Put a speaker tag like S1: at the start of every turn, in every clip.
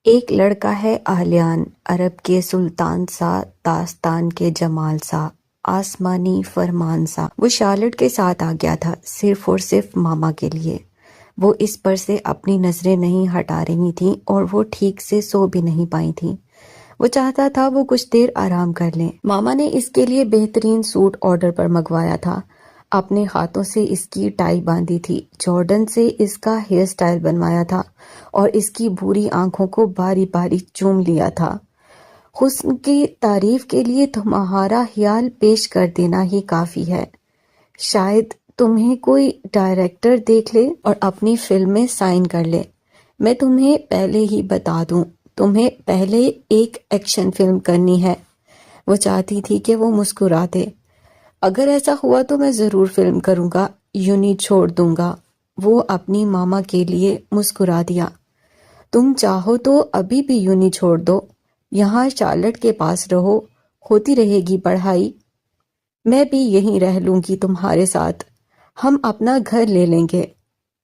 S1: ایک لڑکا ہے اہلیان، عرب کے سلطان سا، داستان کے جمال سا، آسمانی فرمان سا۔ وہ شارلٹ کے ساتھ آ گیا تھا، صرف اور صرف ماما کے لیے۔ وہ اس پر سے اپنی نظریں نہیں ہٹا رہی تھیں اور وہ ٹھیک سے سو بھی نہیں پائی تھیں۔ وہ چاہتا تھا وہ کچھ دیر آرام کر لیں۔ ماما نے اس کے لیے بہترین سوٹ آرڈر پر منگوایا تھا، اپنے ہاتھوں سے اس کی ٹائی باندھی تھی، جارڈن سے اس کا ہیئر سٹائل بنوایا تھا اور اس کی بھوری آنکھوں کو باری باری چوم لیا تھا۔ حسن کی تعریف کے لیے تمہارا خیال پیش کر دینا ہی کافی ہے۔ شاید تمہیں کوئی ڈائریکٹر دیکھ لے اور اپنی فلم میں سائن کر لے۔ میں تمہیں پہلے ہی بتا دوں، تمہیں پہلے ایک ایکشن فلم کرنی ہے۔ وہ چاہتی تھی کہ وہ مسکرا دے۔ اگر ایسا ہوا تو میں ضرور فلم کروں گا، یوں نہیں چھوڑ دوں گا۔ وہ اپنی ماما کے لیے مسکرا دیا۔ تم چاہو تو ابھی بھی یوں نہیں چھوڑ دو، یہاں شارلٹ کے پاس رہو، ہوتی رہے گی پڑھائی۔ میں بھی یہیں رہ لوں گی تمہارے ساتھ، ہم اپنا گھر لے لیں گے،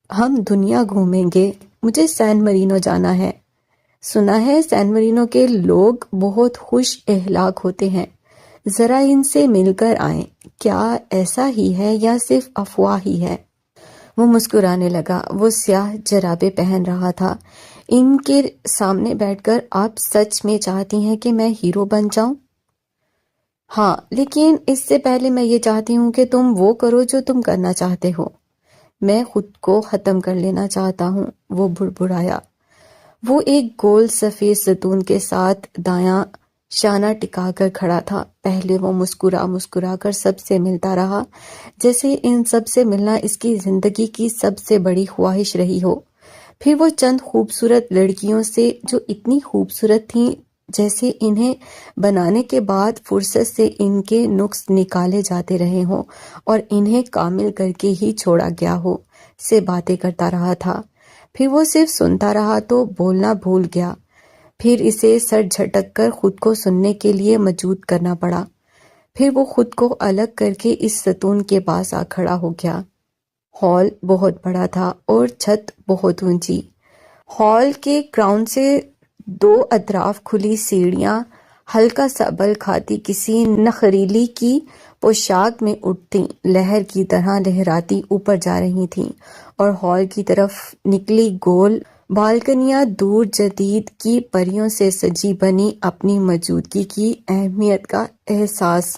S1: ہم دنیا گھومیں گے۔ مجھے سین مرینو جانا ہے، سنا ہے سین مرینو کے لوگ بہت خوش اخلاق ہوتے ہیں، ذرا ان سے مل کر آئیں۔ کیا ایسا ہی ہے یا صرف افواہ ہی ہے؟ وہ مسکرانے لگا۔ وہ سیاہ جرابیں پہن رہا تھا۔ ان کے سامنے بیٹھ کر آپ سچ میں چاہتی ہیں کہ میں ہیرو بن جاؤں؟ ہاں، لیکن اس سے پہلے میں یہ چاہتی ہوں کہ تم وہ کرو جو تم کرنا چاہتے ہو۔ میں خود کو ختم کر لینا چاہتا ہوں، وہ بڑبڑایا۔ وہ ایک گول سفید ستون کے ساتھ دایاں شانہ ٹکا کر کھڑا تھا۔ پہلے وہ مسکرا کر سب سے ملتا رہا، جیسے ان سب سے ملنا اس کی زندگی کی سب سے بڑی خواہش رہی ہو۔ پھر وہ چند خوبصورت لڑکیوں سے جو اتنی خوبصورت تھیں جیسے انہیں بنانے کے بعد فرصت سے ان کے نقص نکالے جاتے رہے ہوں اور انہیں کامل کر کے ہی چھوڑا گیا ہو، سے باتیں کرتا رہا تھا۔ پھر وہ صرف سنتا رہا تو بولنا بھول گیا۔ پھر اسے سر جھٹک کر خود کو سننے کے لیے مجبور کرنا پڑا۔ پھر وہ خود کو الگ کر کے اس ستون کے پاس آ کھڑا ہو گیا۔ ہال بہت بڑا تھا اور چھت بہت اونچی۔ ہال کے گراؤنڈ سے دو اطراف کھلی سیڑھیاں ہلکا سا بل کھاتی کسی نخریلی کی پوشاک میں اٹھتی لہر کی طرح لہراتی اوپر جا رہی تھیں، اور ہال کی طرف نکلی گول بالکنیاں دور جدید کی پریوں سے سجی بنی اپنی موجودگی کی اہمیت کا احساس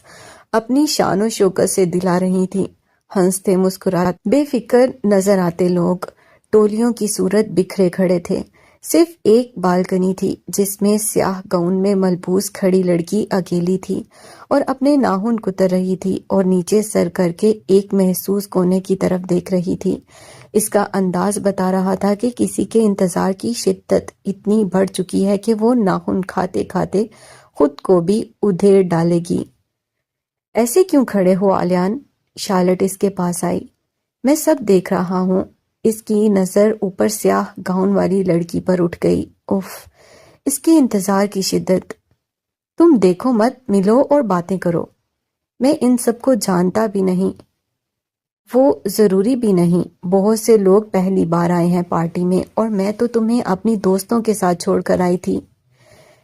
S1: اپنی شان و شوکت سے دلا رہی تھیں۔ ہنستے مسکراتے بے فکر نظر آتے لوگ ٹولیوں کی صورت بکھرے کھڑے تھے۔ صرف ایک بالکنی تھی جس میں سیاہ گاؤن میں ملبوس کھڑی لڑکی اکیلی تھی اور اپنے ناخن کتر رہی تھی اور نیچے سر کر کے ایک محسوس کونے کی طرف دیکھ رہی تھی۔ اس کا انداز بتا رہا تھا کہ کسی کے انتظار کی شدت اتنی بڑھ چکی ہے کہ وہ ناخن کھاتے کھاتے خود کو بھی ادھیڑ ڈالے گی۔ ایسے کیوں کھڑے ہو آلیان؟ شارلٹ اس کے پاس آئی۔ میں سب دیکھ رہا ہوں۔ اس کی نظر اوپر سیاہ گاؤن والی لڑکی پر اٹھ گئی۔ اف، اس کے انتظار کی شدت۔ تم دیکھو مت، ملو اور باتیں کرو۔ میں ان سب کو جانتا بھی نہیں۔ وہ ضروری بھی نہیں، بہت سے لوگ پہلی بار آئے ہیں پارٹی میں، اور میں تو تمہیں اپنی دوستوں کے ساتھ چھوڑ کر آئی تھی۔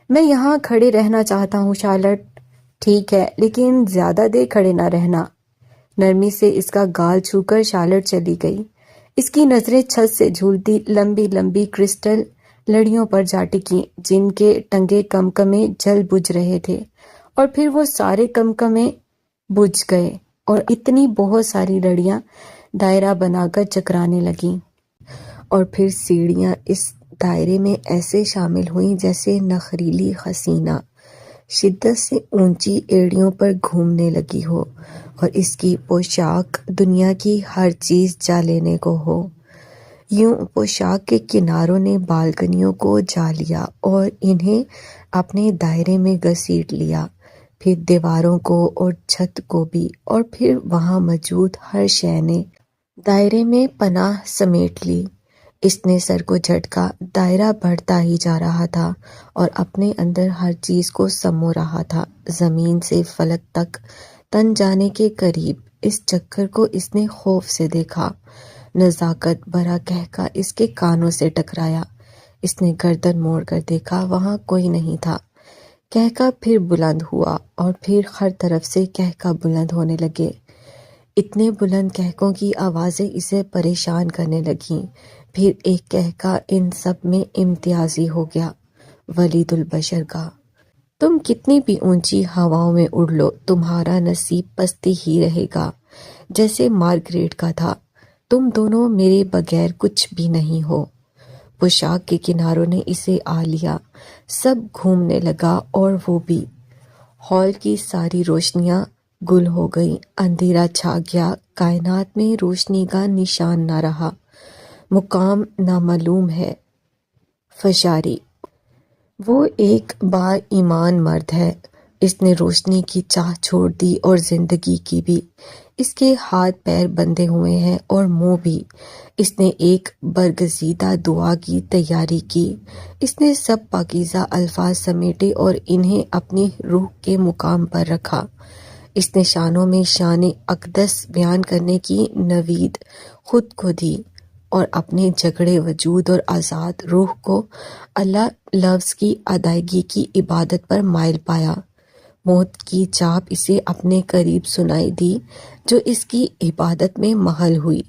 S1: میں یہاں کھڑے رہنا چاہتا ہوں شارلٹ۔ ٹھیک ہے، لیکن زیادہ دیر کھڑے نہ رہنا۔ نرمی سے اس کا گال چھو کر شارلٹ چلی گئی۔ اس کی نظریں چھت سے جھولتی لمبی لمبی کرسٹل لڑیوں پر جا ٹکیں جن کے ٹنگے کمکمے جل بجھ رہے تھے، اور پھر وہ سارے کمکمے بجھ گئے اور اتنی بہت ساری لڑیاں دائرہ بنا کر چکرانے لگیں، اور پھر سیڑھیاں اس دائرے میں ایسے شامل ہوئیں جیسے نخریلی حسینہ شدت سے اونچی ایڑیوں پر گھومنے لگی ہو اور اس کی پوشاک دنیا کی ہر چیز جا لینے کو ہو۔ یوں پوشاک کے کناروں نے بالکنیوں کو جا لیا اور انہیں اپنے دائرے میں گھسیٹ لیا، پھر دیواروں کو اور چھت کو بھی، اور پھر وہاں موجود ہر شے نے دائرے میں پناہ سمیٹ لی۔ اس نے سر کو جھٹکا۔ دائرہ بڑھتا ہی جا رہا تھا اور اپنے اندر ہر چیز کو سمو رہا تھا، زمین سے فلک تک تن جانے کے قریب۔ اس چکر کو اس نے خوف سے دیکھا۔ نزاکت بھرا قہقہ اس کے کانوں سے ٹکرایا۔ اس نے گردن موڑ کر دیکھا، وہاں کوئی نہیں تھا۔ کہکا پھر بلند ہوا اور پھر ہر طرف سے کہکا بلند ہونے لگے۔ اتنے بلند کہکوں کی آوازیں اسے پریشان کرنے لگیں۔ پھر ایک کہکا ان سب میں امتیازی ہو گیا، ولید البشر کا۔ تم کتنی بھی اونچی ہواؤں میں اڑ لو، تمہارا نصیب پستی ہی رہے گا، جیسے مارگریٹ کا تھا۔ تم دونوں میرے بغیر کچھ بھی نہیں ہو۔ پوشاک کے کناروں نے اسے آ لیا، سب گھومنے لگا اور وہ بھی۔ ہال کی ساری روشنیاں گل ہو گئیں، اندھیرا چھا گیا، کائنات میں روشنی کا نشان نہ رہا، مقام نامعلوم ہے۔ فشاری وہ ایک با ایمان مرد ہے، اس نے روشنی کی چاہ چھوڑ دی اور زندگی کی بھی۔ اس کے ہاتھ پیر بندھے ہوئے ہیں اور منہ بھی۔ اس نے ایک برگزیدہ دعا کی تیاری کی۔ اس نے سب پاکیزہ الفاظ سمیٹے اور انہیں اپنی روح کے مقام پر رکھا۔ اس نے شانوں میں شان اقدس بیان کرنے کی نوید خود کو دی اور اپنے جھگڑے وجود اور آزاد روح کو اللہ لفظ کی ادائیگی کی عبادت پر مائل پایا۔ موت کی چاپ اسے اپنے قریب سنائی دی جو اس کی عبادت میں محل ہوئی۔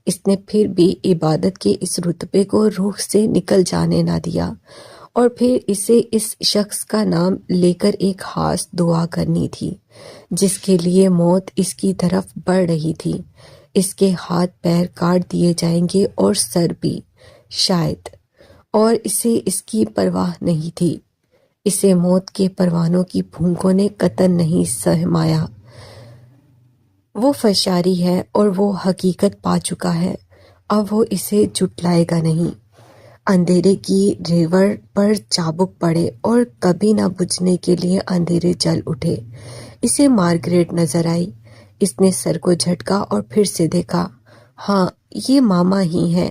S1: اس نے پھر بھی عبادت کے اس رتبے کو روح سے نکل جانے نہ دیا، اور پھر اسے اس شخص کا نام لے کر ایک خاص دعا کرنی تھی جس کے لیے موت اس کی طرف بڑھ رہی تھی۔ اس کے ہاتھ پیر کاٹ دیے جائیں گے اور سر بھی، شاید، اور اسے اس کی پرواہ نہیں تھی۔ اسے موت کے پروانوں کی پھونکوں نے قطعاً نہیں سہمایا۔ وہ فشاری ہے اور وہ حقیقت پا چکا ہے، اب وہ اسے جھٹلائے گا نہیں۔ اندھیرے کی ریوڑ پر چابک پڑے اور کبھی نہ بجھنے کے لیے اندھیرے جل اٹھے۔ اسے مارگریٹ نظر آئی۔ اس نے سر کو جھٹکا اور پھر سے دیکھا۔ ہاں، یہ ماما ہی ہے۔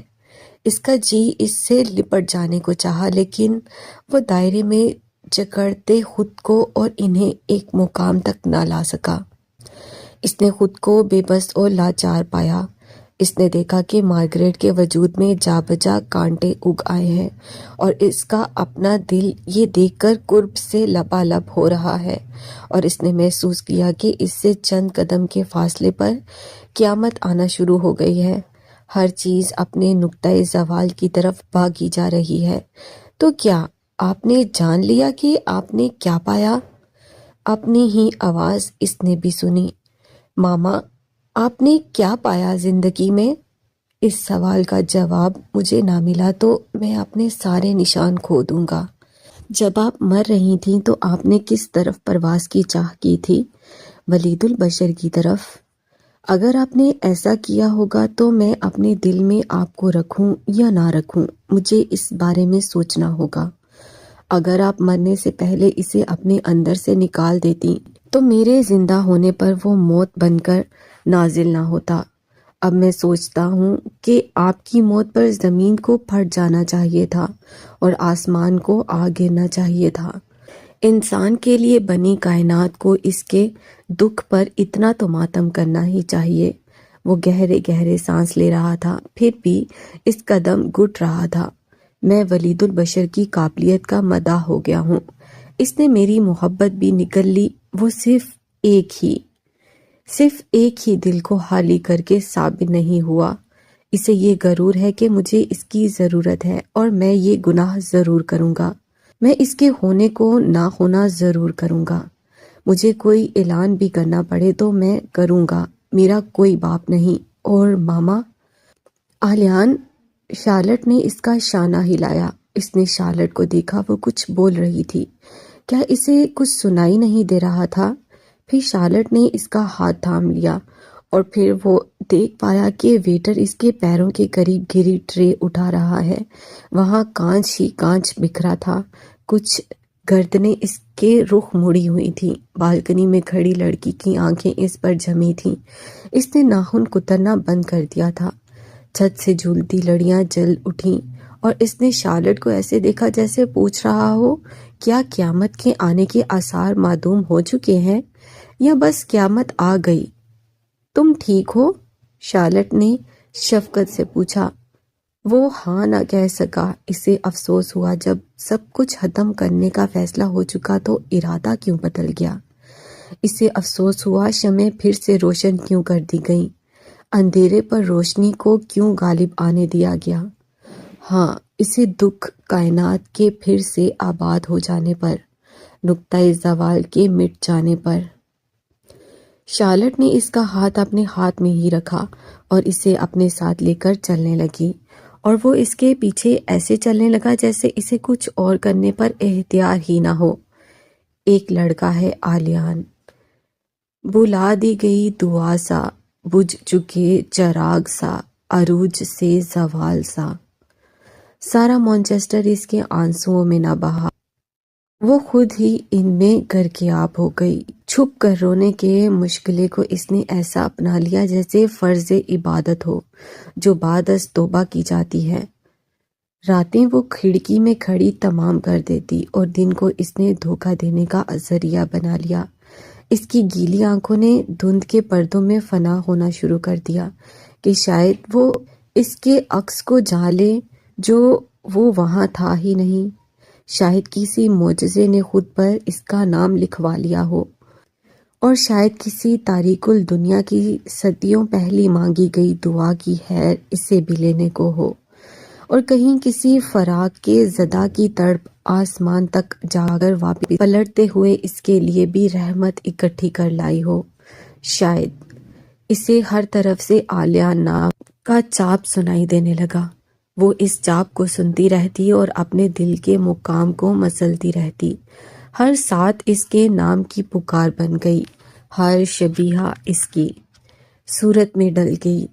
S1: اس کا جی اس سے لپٹ جانے کو چاہا، لیکن وہ دائرے میں جکڑتے خود کو اور انہیں ایک مقام تک نہ لا سکا۔ اس نے خود کو بے بس اور لاچار پایا۔ اس نے دیکھا کہ مارگریٹ کے وجود میں جا بجا کانٹے اگ آئے ہیں اور اس کا اپنا دل یہ دیکھ کر قرب سے لبالب ہو رہا ہے، اور اس نے محسوس کیا کہ اس سے چند قدم کے فاصلے پر قیامت آنا شروع ہو گئی ہے۔ ہر چیز اپنے نقطۂ زوال کی طرف بھاگی جا رہی ہے۔ تو کیا آپ نے جان لیا کہ آپ نے کیا پایا؟ اپنی ہی آواز اس نے بھی سنی۔ ماما، آپ نے کیا پایا زندگی میں؟ اس سوال کا جواب مجھے نہ ملا تو میں اپنے سارے نشان کھو دوں گا۔ جب آپ مر رہی تھیں تو آپ نے کس طرف پرواز کی چاہ کی تھی؟ ولید البشر کی طرف۔ اگر آپ نے ایسا کیا ہوگا تو میں اپنے دل میں آپ کو رکھوں یا نہ رکھوں، مجھے اس بارے میں سوچنا ہوگا۔ اگر آپ مرنے سے پہلے اسے اپنے اندر سے نکال دیتی تو میرے زندہ ہونے پر وہ موت بن کر نازل نہ ہوتا۔ اب میں سوچتا ہوں کہ آپ کی موت پر زمین کو پھٹ جانا چاہیے تھا اور آسمان کو آ گرنا چاہیے تھا۔ انسان کے لیے بنی کائنات کو اس کے دکھ پر اتنا تو ماتم کرنا ہی چاہیے۔ وہ گہرے گہرے سانس لے رہا تھا، پھر بھی اس قدم گھٹ رہا تھا۔ میں ولید البشر کی قابلیت کا مداح ہو گیا ہوں۔ اس نے میری محبت بھی نگل لی۔ وہ صرف ایک ہی دل کو خالی کر کے ثابت نہیں ہوا۔ اسے یہ غرور ہے کہ مجھے اس کی ضرورت ہے اور میں یہ گناہ ضرور کروں گا۔ میں اس کے ہونے کو نہ ہونا ضرور کروں گا۔ مجھے کوئی اعلان بھی کرنا پڑے تو میں کروں گا۔ میرا کوئی باپ نہیں۔ اور ماما؟ آلیان، شارلٹ نے اس کا شانہ ہلایا۔ اس نے شارلٹ کو دیکھا، وہ کچھ بول رہی تھی۔ کیا اسے کچھ سنائی نہیں دے رہا تھا؟ پھر شارلٹ نے اس کا ہاتھ تھام لیا اور پھر وہ دیکھ پایا کہ ویٹر اس کے پیروں کے قریب گری ٹرے اٹھا رہا ہے۔ وہاں کانچ ہی کانچ بکھرا تھا، کچھ گردنیں اس کے رخ مڑی ہوئی تھیں۔ بالکنی میں کھڑی لڑکی کی آنکھیں اس پر جمی تھیں۔ اس نے ناخن کترنا بند کر دیا تھا۔ چھت سے جھولتی لڑیاں جل اٹھیں اور اس نے شارلٹ کو ایسے دیکھا جیسے پوچھ رہا ہو، کیا قیامت کے آنے کے آثار معدوم ہو چکے ہیں یا بس قیامت آ گئی؟ تم ٹھیک ہو؟ شارلٹ نے شفقت سے پوچھا۔ وہ ہاں نہ کہہ سکا۔ اسے افسوس ہوا جب سب کچھ ختم کرنے کا فیصلہ ہو چکا تو ارادہ کیوں بدل گیا۔ اسے افسوس ہوا شمعیں پھر سے روشن کیوں کر دی گئیں، اندھیرے پر روشنی کو کیوں غالب آنے دیا گیا۔ ہاں، اسے دکھ کائنات کے پھر سے آباد ہو جانے پر، نقطۂ زوال کے مٹ جانے پر۔ شارلٹ نے اس کا ہاتھ اپنے ہاتھ میں ہی رکھا اور اسے اپنے ساتھ لے کر چلنے لگی، اور وہ اس کے پیچھے ایسے چلنے لگا جیسے اسے کچھ اور کرنے پر اختیار ہی نہ ہو۔ ایک لڑکا ہے آلیان، بلا دی گئی دعا سا، بجھ چکے چراغ سا، عروج سے زوال سا۔ سارا مانچسٹر اس کے آنسوؤں میں نہ بہا، وہ خود ہی ان میں غرقیاب ہو گئی۔ چھپ کر رونے کے مشغلے کو اس نے ایسا اپنا لیا جیسے فرض عبادت ہو جو بعد از توبہ کی جاتی ہے۔ راتیں وہ کھڑکی میں کھڑی تمام کر دیتی اور دن کو اس نے دھوکہ دینے کا ذریعہ بنا لیا۔ اس کی گیلی آنکھوں نے دھند کے پردوں میں فنا ہونا شروع کر دیا کہ شاید وہ اس کے عکس کو جان لے جو وہ وہاں تھا ہی نہیں، شاید کسی معجزے نے خود پر اس کا نام لکھوا لیا ہو، اور شاید کسی تاریک الدنیا کی صدیوں پہلی مانگی گئی دعا کی خیر اسے بھی لینے کو ہو، اور کہیں کسی فراق کے زدہ کی تڑپ آسمان تک جا کر واپس پلٹتے ہوئے اس کے لیے بھی رحمت اکٹھی کر لائی ہو۔ شاید اسے ہر طرف سے آلیان نام کا چاپ سنائی دینے لگا۔ وہ اس چاپ کو سنتی رہتی اور اپنے دل کے مقام کو مچلتی رہتی۔ ہر ساتھ اس کے نام کی پکار بن گئی، ہر شبیہہ اس کی صورت میں ڈل گئی۔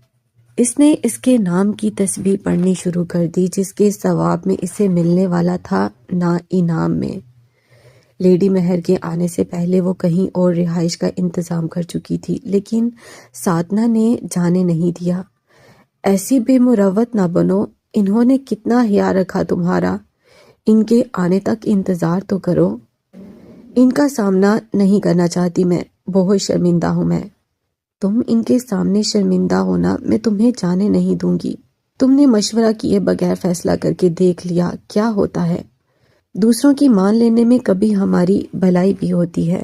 S1: اس نے اس کے نام کی تسبیح پڑھنی شروع کر دی جس کے ثواب میں اسے ملنے والا تھا نہ انعام میں۔ لیڈی مہر کے آنے سے پہلے وہ کہیں اور رہائش کا انتظام کر چکی تھی، لیکن سادھنا نے جانے نہیں دیا۔ ایسی بے مروت نہ بنو، انہوں نے کتنا حیا رکھا تمہارا، ان کے آنے تک انتظار تو کرو۔ ان کا سامنا نہیں کرنا چاہتی میں، بہت شرمندہ ہوں میں۔ تم ان کے سامنے شرمندہ ہونا میں تمہیں جانے نہیں دوں گی۔ تم نے مشورہ کیے بغیر فیصلہ کر کے دیکھ لیا کیا ہوتا ہے۔ دوسروں کی مان لینے میں کبھی ہماری بھلائی بھی ہوتی ہے۔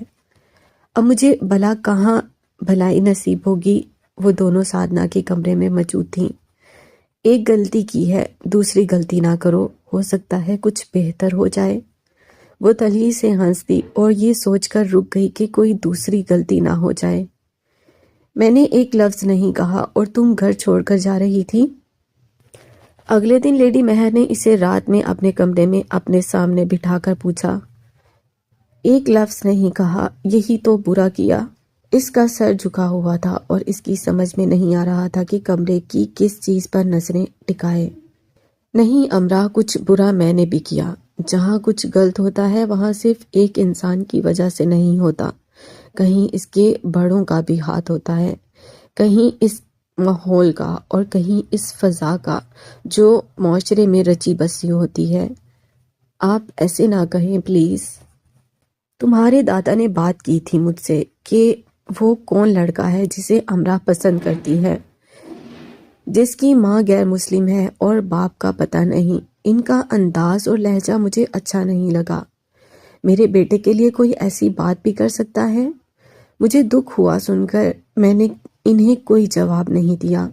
S1: اب مجھے بھلا کہاں بھلائی نصیب ہوگی۔ وہ دونوں سادھنا کے کمرے میں موجود تھیں۔ ایک غلطی کی ہے، دوسری غلطی نہ کرو، ہو سکتا ہے کچھ بہتر ہو جائے۔ وہ تلخی سے ہنس دی اور یہ سوچ کر رک گئی کہ کوئی دوسری غلطی نہ ہو جائے۔ میں نے ایک لفظ نہیں کہا اور تم گھر چھوڑ کر جا رہی تھی۔ اگلے دن لیڈی مہر نے اسے رات میں اپنے کمرے میں اپنے سامنے بٹھا کر پوچھا، ایک لفظ نہیں کہا، یہی تو برا کیا۔ اس کا سر جھکا ہوا تھا اور اس کی سمجھ میں نہیں آ رہا تھا کہ کمرے کی کس چیز پر نظریں ٹکائے۔ نہیں امرا، کچھ برا میں نے بھی کیا۔ جہاں کچھ غلط ہوتا ہے وہاں صرف ایک انسان کی وجہ سے نہیں ہوتا، کہیں اس کے بڑوں کا بھی ہاتھ ہوتا ہے، کہیں اس ماحول کا اور کہیں اس فضا کا جو معاشرے میں رچی بسی ہوتی ہے۔ آپ ایسے نہ کہیں پلیز۔ تمہارے دادا نے بات کی تھی مجھ سے کہ وہ کون لڑکا ہے جسے امرا پسند کرتی ہے، جس کی ماں غیر مسلم ہے اور باپ کا پتہ نہیں۔ ان کا انداز اور لہجہ مجھے اچھا نہیں لگا۔ میرے بیٹے کے لیے کوئی ایسی بات بھی کر سکتا ہے؟ مجھے دکھ ہوا سن کر۔ میں نے انہیں کوئی جواب نہیں دیا۔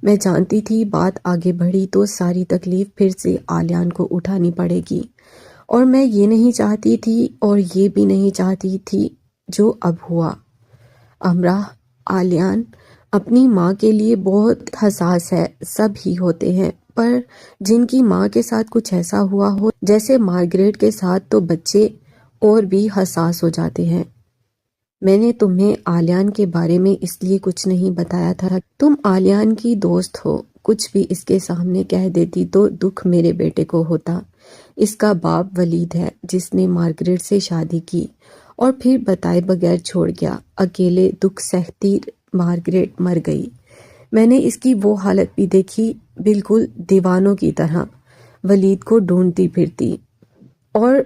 S1: میں جانتی تھی بات آگے بڑھی تو ساری تکلیف پھر سے آلیان کو اٹھانی پڑے گی، اور میں یہ نہیں چاہتی تھی اور یہ بھی نہیں چاہتی تھی جو اب ہوا۔ امرا، آلیان اپنی ماں کے لیے بہت حساس ہے، سب ہی ہوتے ہیں، پر جن کی ماں کے ساتھ کچھ ایسا ہوا ہو جیسے مارگریٹ کے ساتھ تو بچے اور بھی حساس ہو جاتے ہیں۔ میں نے تمہیں آلیان کے بارے میں اس لیے کچھ نہیں بتایا تھا، تم آلیان کی دوست ہو، کچھ بھی اس کے سامنے کہہ دیتی تو دکھ میرے بیٹے کو ہوتا۔ اس کا باپ ولید ہے جس نے مارگریٹ سے شادی کی اور پھر بتائے بغیر چھوڑ گیا۔ اکیلے دکھ سہتی مارگریٹ مر گئی۔ میں نے اس کی وہ حالت بھی دیکھی، بالکل دیوانوں کی طرح ولید کو ڈھونڈتی پھرتی، اور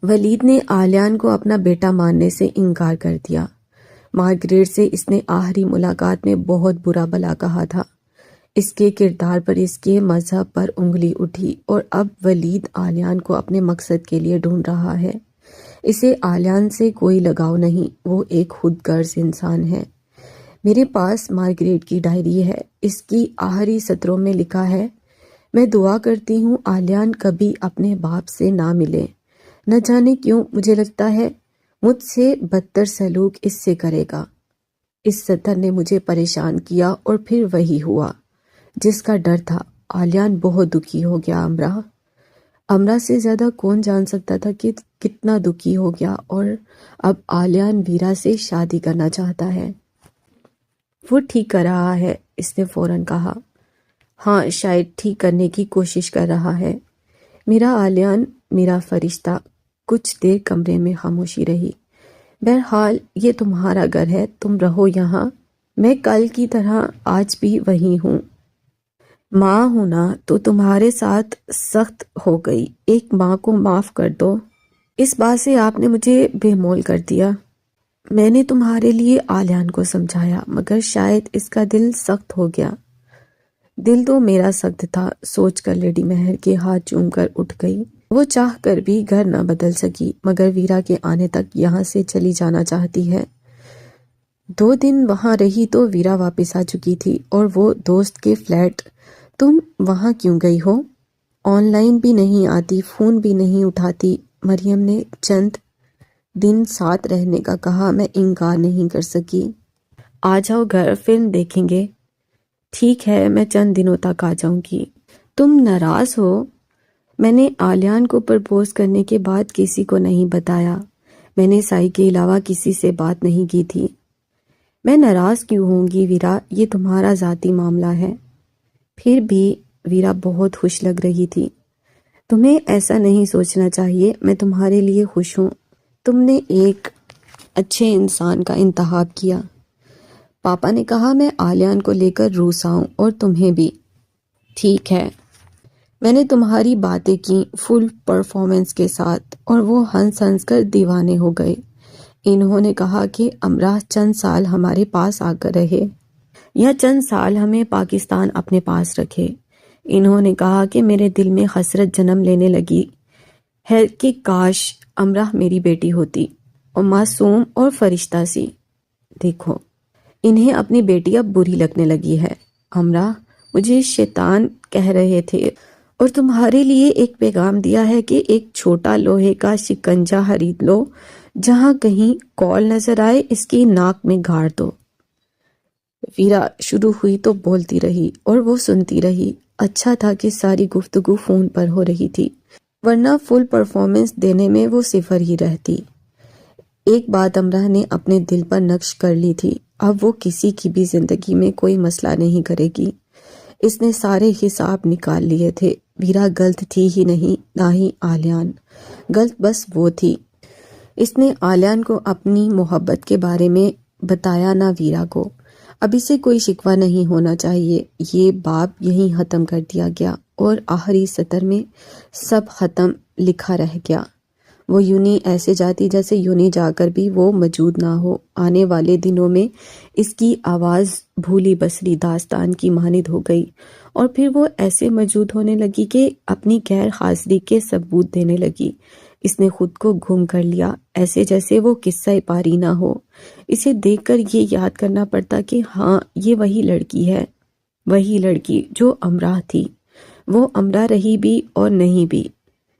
S1: ولید نے آلیان کو اپنا بیٹا ماننے سے انکار کر دیا۔ مارگریٹ سے اس نے آخری ملاقات میں بہت برا بھلا کہا تھا۔ اس کے کردار پر، اس کے مذہب پر انگلی اٹھی، اور اب ولید آلیان کو اپنے مقصد کے لیے ڈھونڈ رہا ہے۔ اسے آلیان سے کوئی لگاؤ نہیں، وہ ایک خود غرض انسان ہے۔ میرے پاس مارگریٹ کی ڈائری ہے، اس کی آخری سطروں میں لکھا ہے، میں دعا کرتی ہوں آلیان کبھی اپنے باپ سے نہ ملے۔ نہ جانے کیوں مجھے لگتا ہے مجھ سے بدتر سلوک اس سے کرے گا۔ اس سطر نے مجھے پریشان کیا، اور پھر وہی ہوا جس کا ڈر تھا۔ آلیان بہت دکھی ہو گیا۔ امرا سے زیادہ کون جان سکتا تھا کہ کتنا دکھی ہو گیا، اور اب آلیان ویرا سے شادی کرنا چاہتا ہے۔ وہ ٹھیک کر رہا ہے، اس نے فوراً کہا۔ ہاں، شاید ٹھیک کرنے کی کوشش کر رہا ہے۔ میرا آلیان، میرا فرشتہ۔ کچھ دیر کمرے میں خاموشی رہی۔ بہرحال یہ تمہارا گھر ہے، تم رہو یہاں۔ میں کل کی طرح آج بھی وہی ہوں۔ ماں ہوں نا، تو تمہارے ساتھ سخت ہو گئی۔ ایک ماں کو معاف کر دو۔ اس بات سے آپ نے مجھے بے مول کر دیا۔ میں نے تمہارے لیے آلیان کو سمجھایا، مگر شاید اس کا دل سخت ہو گیا۔ دل تو میرا سخت تھا، سوچ کر لیڈی مہر کے ہاتھ چوم کر اٹھ گئی۔ وہ چاہ کر بھی گھر نہ بدل سکی، مگر ویرا کے آنے تک یہاں سے چلی جانا چاہتی ہے۔ 2 دن وہاں رہی تو ویرا واپس آ چکی تھی، اور وہ دوست کے فلیٹ۔ تم وہاں کیوں گئی ہو؟ آن لائن بھی نہیں آتی، فون بھی نہیں اٹھاتی۔ مریم نے چند دن ساتھ رہنے کا کہا، میں انکار نہیں کر سکی۔ آ جاؤ گھر، فلم دیکھیں گے۔ ٹھیک ہے، میں چند دنوں تک آ جاؤں گی۔ تم ناراض ہو؟ میں نے آلیان کو پرپوز کرنے کے بعد کسی کو نہیں بتایا۔ میں نے سائی کے علاوہ کسی سے بات نہیں کی تھی۔ میں ناراض کیوں ہوں گی ویرا، یہ تمہارا ذاتی معاملہ ہے۔ پھر بھی ویرا بہت خوش لگ رہی تھی۔ تمہیں ایسا نہیں سوچنا چاہیے، میں تمہارے لیے خوش ہوں۔ تم نے ایک اچھے انسان کا انتخاب کیا۔ پاپا نے کہا میں آلیان کو لے کر روس آؤں، اور تمہیں بھی۔ ٹھیک ہے۔ میں نے تمہاری باتیں کی فل پرفارمنس کے ساتھ، اور وہ ہنس ہنس کر دیوانے ہو گئے۔ انہوں نے کہا کہ امرا چند سال ہمارے پاس آ کر رہے، یا چند سال ہمیں پاکستان اپنے پاس رکھے۔ انہوں نے کہا کہ میرے دل میں حسرت جنم لینے لگی ہے کہ کاش امرا میری بیٹی ہوتی، اور معصوم اور فرشتہ سی۔ دیکھو، انہیں اپنی بیٹی اب بری لگنے لگی ہے۔ امرا مجھے شیطان کہہ رہے تھے، اور تمہارے لیے ایک پیغام دیا ہے کہ ایک چھوٹا لوہے کا شکنجا خرید لو، جہاں کہیں کال نظر آئے اس کی ناک میں گاڑ دو۔ ویرا شروع ہوئی تو بولتی رہی، اور وہ سنتی رہی۔ اچھا تھا کہ ساری گفتگو فون پر ہو رہی تھی، ورنہ فل پرفارمنس دینے میں وہ صفر ہی رہتی۔ ایک بات امرا نے اپنے دل پر نقش کر لی تھی، اب وہ کسی کی بھی زندگی میں کوئی مسئلہ نہیں کرے گی۔ اس نے سارے حساب نکال لیے تھے۔ ویرا غلط تھی ہی نہیں، نہ ہی آلیان غلط، بس وہ تھی۔ اس نے آلیان کو اپنی محبت کے بارے میں بتایا، نہ ویرا کو۔ اب اسے کوئی شکوہ نہیں ہونا چاہیے۔ یہ باب یہیں ختم کر دیا گیا، اور آخری سطر میں سب ختم لکھا رہ گیا۔ وہ یونی ایسے جاتی جیسے یونی جا کر بھی وہ موجود نہ ہو۔ آنے والے دنوں میں اس کی آواز بھولی بسری داستان کی مانند ہو گئی، اور پھر وہ ایسے موجود ہونے لگی کہ اپنی غیر حاضری کے ثبوت دینے لگی۔ اس نے خود کو گم کر لیا، ایسے جیسے وہ قصہ پاری نہ ہو۔ اسے دیکھ کر یہ یاد کرنا پڑتا کہ ہاں، یہ وہی لڑکی ہے، وہی لڑکی جو امرا تھی۔ وہ امرا رہی بھی اور نہیں بھی۔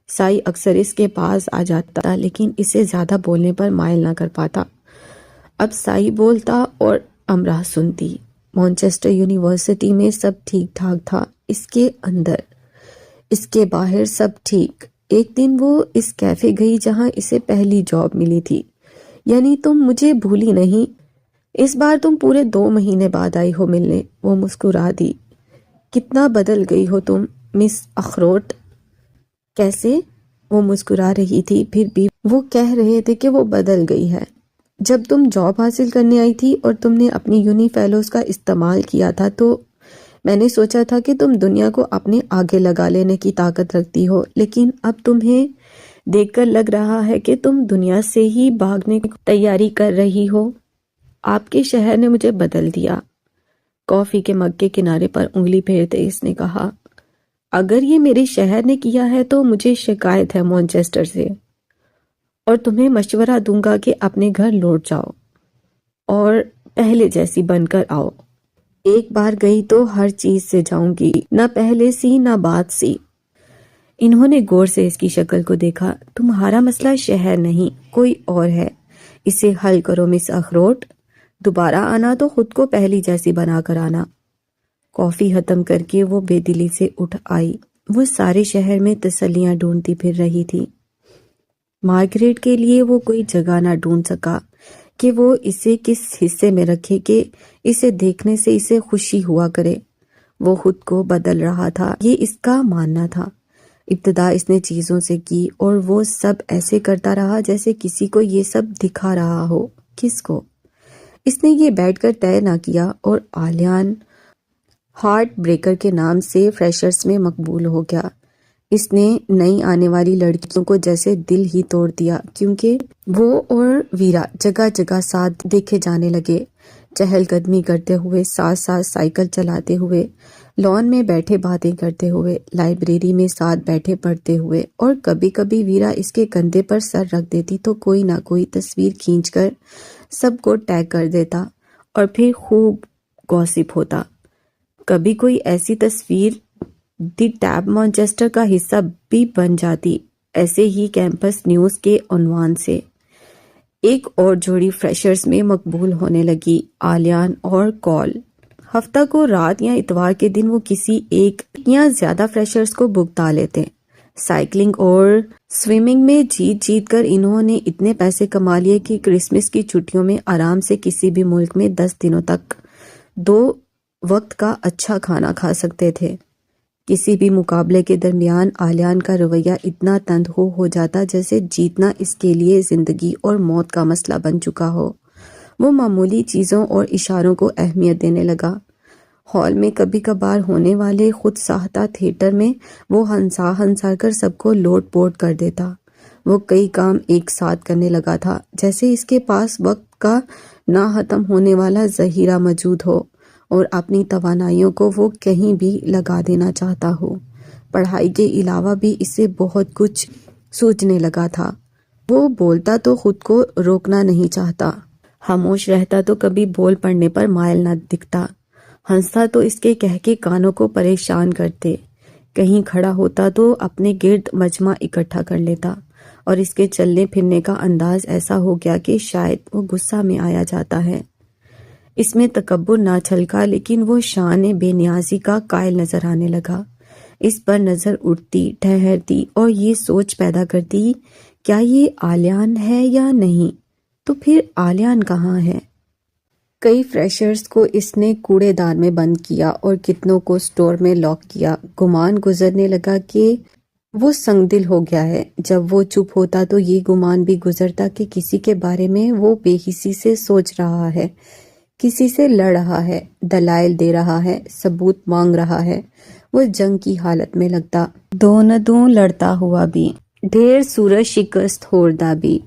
S1: سائی اکثر اس کے پاس آ جاتا، لیکن اسے زیادہ بولنے پر مائل نہ کر پاتا۔ اب سائی بولتا اور امرا سنتی۔ مانچسٹر یونیورسٹی میں سب ٹھیک ٹھاک تھا، اس کے اندر، اس کے باہر سب ٹھیک۔ ایک دن وہ اس کیفے گئی جہاں اسے پہلی جاب ملی تھی۔ یعنی تم مجھے بھولی نہیں؟ اس بار تم پورے 2 مہینے بعد آئی ہو ملنے۔ وہ مسکرا دی۔ کتنا بدل گئی ہو تم، مس اخروٹ۔ کیسے؟ وہ مسکرا رہی تھی، پھر بھی وہ کہہ رہے تھے کہ وہ بدل گئی ہے۔ جب تم جاب حاصل کرنے آئی تھی اور تم نے اپنی یونی فیلوز کا استعمال کیا تھا، تو میں نے سوچا تھا کہ تم دنیا کو اپنے آگے لگا لینے کی طاقت رکھتی ہو، لیکن اب تمہیں دیکھ کر لگ رہا ہے کہ تم دنیا سے ہی بھاگنے کی تیاری کر رہی ہو۔ آپ کے شہر نے مجھے بدل دیا۔ کافی کے مگ کے کنارے پر انگلی پھیرتے اس نے کہا، اگر یہ میرے شہر نے کیا ہے تو مجھے شکایت ہے مانچسٹر سے، اور تمہیں مشورہ دوں گا کہ اپنے گھر لوٹ جاؤ اور پہلے جیسی بن کر آؤ۔ ایک بار گئی تو ہر چیز سے جاؤں گی، نہ پہلے سی نہ بعد سی۔ انہوں نے غور سے اس کی شکل کو دیکھا۔ تمہارا مسئلہ شہر نہیں، کوئی اور ہے، اسے حل کرو مس اخروٹ۔ دوبارہ آنا تو خود کو پہلی جیسی بنا کر آنا۔ کافی ختم کر کے وہ بے دلی سے اٹھ آئی۔ وہ سارے شہر میں تسلیاں ڈھونڈتی پھر رہی تھی۔ مارگریٹ کے لیے وہ کوئی جگہ نہ ڈھونڈ سکا کہ وہ اسے کس حصے میں رکھے کہ اسے دیکھنے سے اسے خوشی ہوا کرے۔ وہ خود کو بدل رہا تھا، یہ اس کا ماننا تھا۔ ابتدا اس نے چیزوں سے کی اور وہ سب ایسے کرتا رہا جیسے کسی کو یہ سب دکھا رہا ہو۔ کس کو؟ اس نے یہ بیٹھ کر طے نہ کیا، اور آلیان ہارٹ بریکر کے نام سے فریشرز میں مقبول ہو گیا۔ اس نے نئی آنے والی لڑکیوں کو جیسے دل ہی توڑ دیا، کیونکہ وہ اور ویرا جگہ جگہ ساتھ دیکھے جانے لگے، چہل قدمی کرتے ہوئے، ساتھ ساتھ سائیکل چلاتے ہوئے، لان میں بیٹھے باتیں کرتے ہوئے، لائبریری میں ساتھ بیٹھے پڑھتے ہوئے، اور کبھی کبھی ویرا اس کے کندھے پر سر رکھ دیتی تو کوئی نہ کوئی تصویر کھینچ کر سب کو ٹیگ کر دیتا، اور پھر خوب گوسپ ہوتا۔ کبھی کوئی ایسی تصویر دی ٹیب مانچسٹر کا حصہ بھی بن جاتی، ایسے ہی کیمپس نیوز کے عنوان سے۔ ایک اور جوڑی فریشرز میں مقبول ہونے لگی، آلیان اور کول۔ ہفتہ کو رات یا اتوار کے دن وہ کسی ایک یا زیادہ فریشرز کو بھگتا لیتے۔ سائیکلنگ اور سوئمنگ میں جیت جیت کر انہوں نے اتنے پیسے کما لیے کہ کرسمس کی چھٹیوں میں آرام سے کسی بھی ملک میں 10 دنوں تک 2 وقت کا اچھا کھانا کھا سکتے تھے۔ کسی بھی مقابلے کے درمیان آلیان کا رویہ اتنا تند ہو جاتا جیسے جیتنا اس کے لیے زندگی اور موت کا مسئلہ بن چکا ہو۔ وہ معمولی چیزوں اور اشاروں کو اہمیت دینے لگا۔ ہال میں کبھی کبھار ہونے والے خود ساختہ تھیٹر میں وہ ہنسا ہنسا کر سب کو لوٹ پوٹ کر دیتا۔ وہ کئی کام ایک ساتھ کرنے لگا تھا، جیسے اس کے پاس وقت کا نہ ختم ہونے والا ذخیرہ موجود ہو، اور اپنی توانائیوں کو وہ کہیں بھی لگا دینا چاہتا ہو۔ پڑھائی کے علاوہ بھی اسے بہت کچھ سوچنے لگا تھا۔ وہ بولتا تو خود کو روکنا نہیں چاہتا، خاموش رہتا تو کبھی بول پڑنے پر مائل نہ دکھتا، ہنستا تو اس کے کہکے کانوں کو پریشان کرتے، کہیں کھڑا ہوتا تو اپنے گرد مجمع اکٹھا کر لیتا، اور اس کے چلنے پھرنے کا انداز ایسا ہو گیا کہ شاید وہ غصہ میں آیا جاتا ہے۔ اس میں تکبر نہ چھلکا، لیکن وہ شان بے نیازی کا قائل نظر آنے لگا۔ اس پر نظر اٹھتی، ٹھہرتی، اور یہ سوچ پیدا کرتی، کیا یہ آلیان ہے یا نہیں؟ تو پھر آلیان کہاں ہے؟ کئی فریشرز کو اس نے کوڑے دان میں بند کیا اور کتنوں کو سٹور میں لاک کیا۔ گمان گزرنے لگا کہ وہ سنگ دل ہو گیا ہے۔ جب وہ چپ ہوتا تو یہ گمان بھی گزرتا کہ کسی کے بارے میں وہ بے حسی سے سوچ رہا ہے، کسی سے لڑ رہا ہے، دلائل دے رہا ہے، ثبوت مانگ رہا ہے۔ وہ جنگ کی حالت میں لگتا، دو نہ دو لڑتا ہوا بھی، ڈھیر سورج شکست خوردہ بھی۔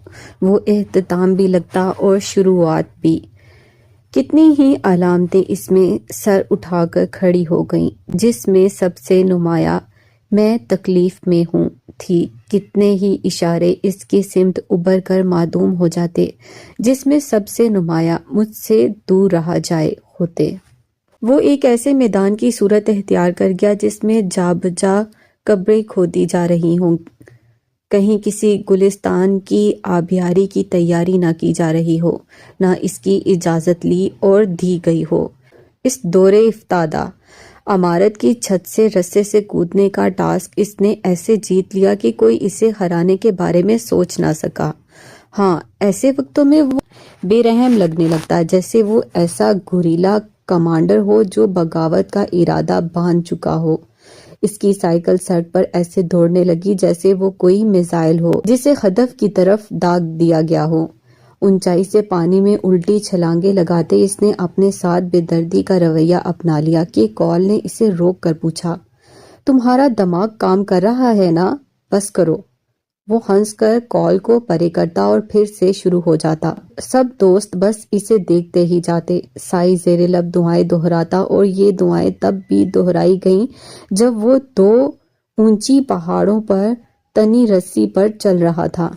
S1: وہ اختتام بھی لگتا اور شروعات بھی۔ کتنی ہی علامتیں اس میں سر اٹھا کر کھڑی ہو گئیں، جس میں سب سے نمایاں میں تکلیف میں ہوں تھی۔ کتنے ہی اشارے اس کی سمت ابھر کر معدوم ہو جاتے، جس میں سب سے نمایاں مجھ سے دور رہا جائے ہوتے۔ وہ ایک ایسے میدان کی صورت اختیار کر گیا جس میں جا بجا قبریں کھودی جا رہی ہوں، کہیں کسی گلستان کی آبیاری کی تیاری نہ کی جا رہی ہو، نہ اس کی اجازت لی اور دی گئی ہو۔ اس دور افتادہ عمارت کی چھت سے رسے سے کودنے کا ٹاسک اس نے ایسے جیت لیا کہ کوئی اسے ہرانے کے بارے میں سوچ نہ سکا۔ ہاں، ایسے وقتوں میں وہ بے رحم لگنے لگتا، جیسے وہ ایسا گوریلا کمانڈر ہو جو بغاوت کا ارادہ باندھ چکا ہو۔ اس کی سائیکل سڑک پر ایسے دوڑنے لگی جیسے وہ کوئی میزائل ہو جسے ہدف کی طرف داغ دیا گیا ہو۔ اونچائی سے پانی میں الٹی چھلانگیں لگاتے اس نے اپنے ساتھ بے دردی کا رویہ اپنا لیا کہ کول نے اسے روک کر پوچھا، تمہارا دماغ کام کر رہا ہے نا؟ بس کرو۔ وہ ہنس کر کال کو پرے کرتا اور پھر سے شروع ہو جاتا۔ سب دوست بس اسے دیکھتے ہی جاتے۔ سائی زیر لب دعائیں دہراتا اور یہ دعائیں تب بھی دہرائی گئیں جب وہ 2 اونچی پہاڑوں پر تنی رسی پر چل رہا تھا۔